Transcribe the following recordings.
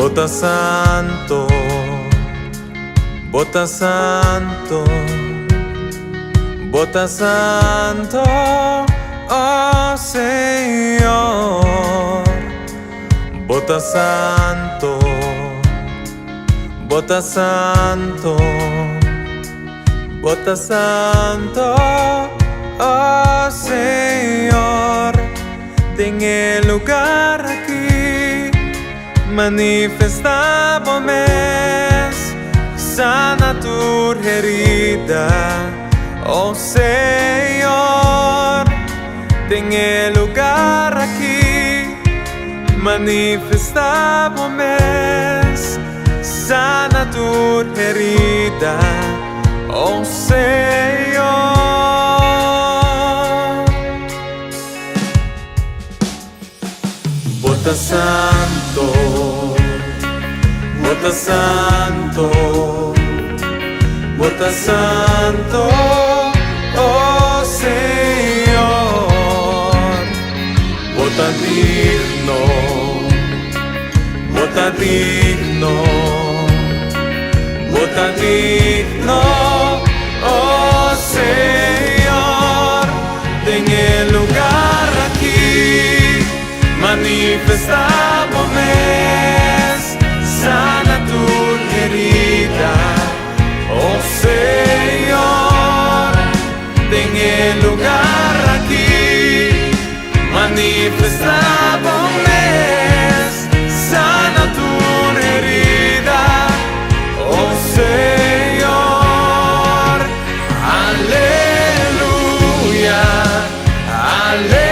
Bota santo, bota santo, bota santo, oh Señor. Bota santo, bota santo, bota santo, oh Señor. En el lugar aquí manifestamos, sana tu herida, oh Señor. En el lugar aquí manifestamos, sana tu herida, oh Señor. Bota santo, bota santo, bota santo, oh Señor. Bota digno, bota digno, bota digno, oh Señor. En el lugar aquí manifestamos, sana tu herida, oh Señor. En el lugar aquí manifestamos, sana tu herida, oh Señor. Aleluya, aleluya.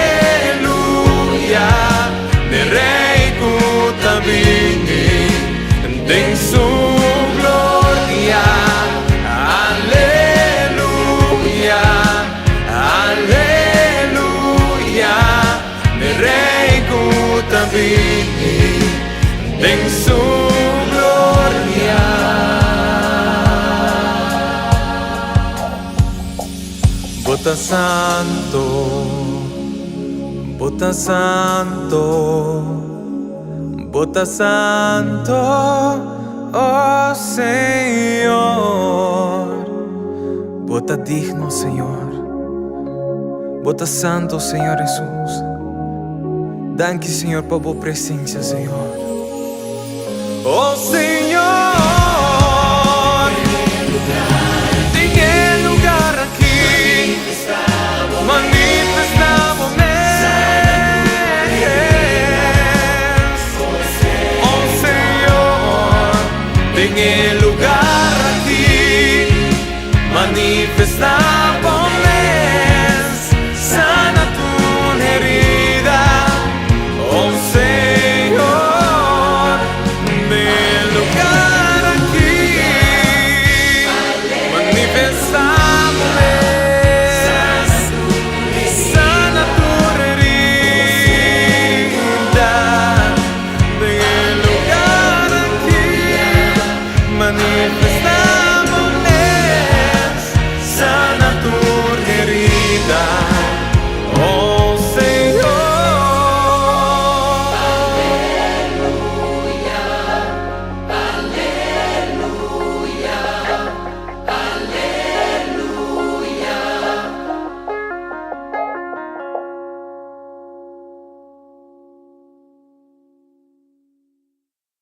En su gloria, aleluya, aleluya. Mi Rey Kutabini, en su gloria. Bota santo, bota santo, bota santo, oh Señor. Bota digno, Señor. Bota santo, Señor Jesús. Danke, Señor, por tu presencia, Señor. Oh Señor.